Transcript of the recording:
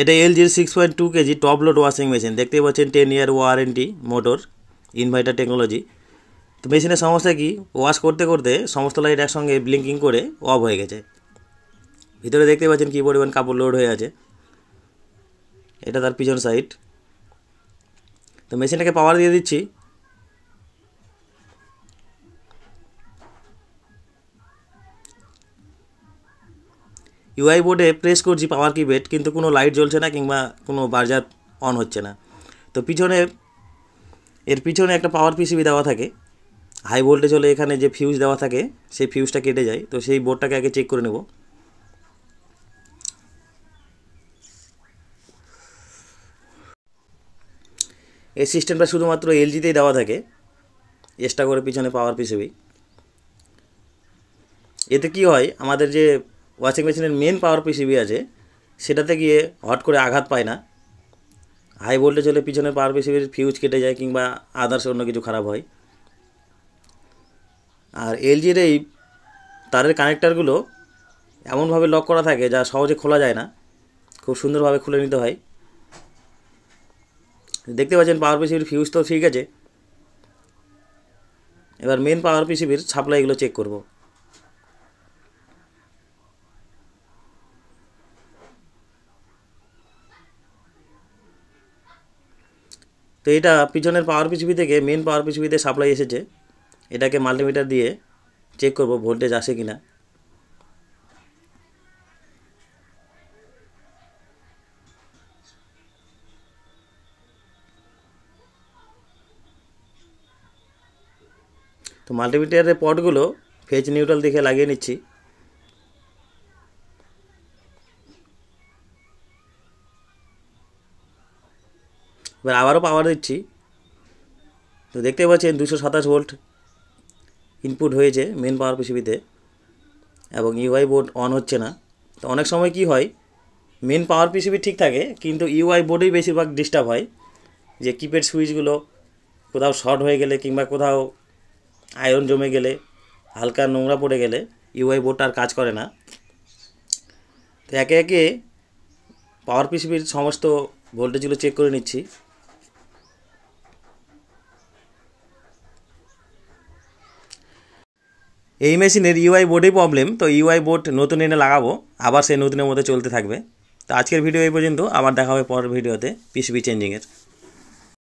এটা এলজির 6.2 KG top load washing machine. দেখতেই পাচ্ছেন 10 year warranty, motor, inverter technology. তো মেশিনের সমস্যা কি, ওয়াশ করতে করতে সমস্ত লাইট একসঙ্গে ব্লিঙ্কিং করে অফ হয়ে গেছে। ভিতরে দেখতে পাচ্ছেন কী পরিমাণ কাপড় লোড হয়ে আছে। এটা তার পিছন সাইড। তো মেশিনটাকে পাওয়ার দিয়ে দিচ্ছি। ইউআই বোর্ডে প্রেস করছি পাওয়ার কিপ্যাড, কিন্তু কোনো লাইট জ্বলছে না কিংবা কোনো বার্জার অন হচ্ছে না। তো এর পিছনে একটা পাওয়ার পিসিবি দেওয়া থাকে। হাই ভোল্টেজ হলে এখানে যে ফিউজ দেওয়া থাকে সেই ফিউজটা কেটে যায়। তো সেই বোর্ডটাকে আগে চেক করে নেব। এই সিস্টেমটা শুধুমাত্র এলজিতেই দেওয়া থাকে, এক্সট্রা করে পিছনে পাওয়ার পিসিবি। এতে কি হয়, আমাদের যে ওয়াশিং মেশিনের মেন পাওয়ার পিসিবি আছে সেটাতে গিয়ে হট করে আঘাত পায় না। হাই ভোল্টেজ হলে পিছনের পাওয়ার পিসিবির ফিউজ কেটে যায় কিংবা আদার্স অন্য কিছু খারাপ হয়। আর এলজির এই তারের কানেক্টারগুলো এমনভাবে লক করা থাকে যা সহজে খোলা যায় না, খুব সুন্দরভাবে খুলে নিতে হয়। দেখতে পাচ্ছেন পাওয়ার পিসিবির ফিউজ তো ঠিক আছে। এবার মেন পাওয়ার পিসিবির সাপ্লাইগুলো চেক করব। তো এটা পিছনের পাওয়ার পিসিবি থেকে মেন পাওয়ার পিসিবিতে সাপ্লাই এসেছে। এটাকে মাল্টিমিটার দিয়ে চেক করব ভোল্টেজ আসে কিনা। তো মাল্টিমিটারের পটগুলো ফেজ নিউট্রাল দেখে লাগিয়ে নিচ্ছি। এবার আবারও পাওয়ার দিচ্ছি। তো দেখতে পাচ্ছেন 227 ভোল্ট ইনপুট হয়েছে মেন পাওয়ার পিসিবিতে, এবং ইউআই বোর্ড অন হচ্ছে না। তো অনেক সময় কি হয়, মেন পাওয়ার পিসিবি ঠিক থাকে কিন্তু ইউআই বোর্ডেই বেশিরভাগ ডিস্টার্ব হয়। যে কিপ্যাড সুইচগুলো কোথাও শর্ট হয়ে গেলে কিংবা কোথাও আয়রন জমে গেলে, হালকা নোংরা পড়ে গেলে ইউআই বোর্ডটা আর কাজ করে না। তো একে একে পাওয়ার পিসিবির সমস্ত ভোল্টেজগুলো চেক করে নিচ্ছি। এই মেশিনের ইউআই বোর্ডেই প্রবলেম। তো ইউআই বোর্ড নতুন এনে লাগাবো, আবার সেই নতুনের মধ্যে চলতে থাকবে। তো আজকের ভিডিও এই পর্যন্ত, আবার দেখা হবে পরের ভিডিওতে পিসিবি চেঞ্জিংয়ের।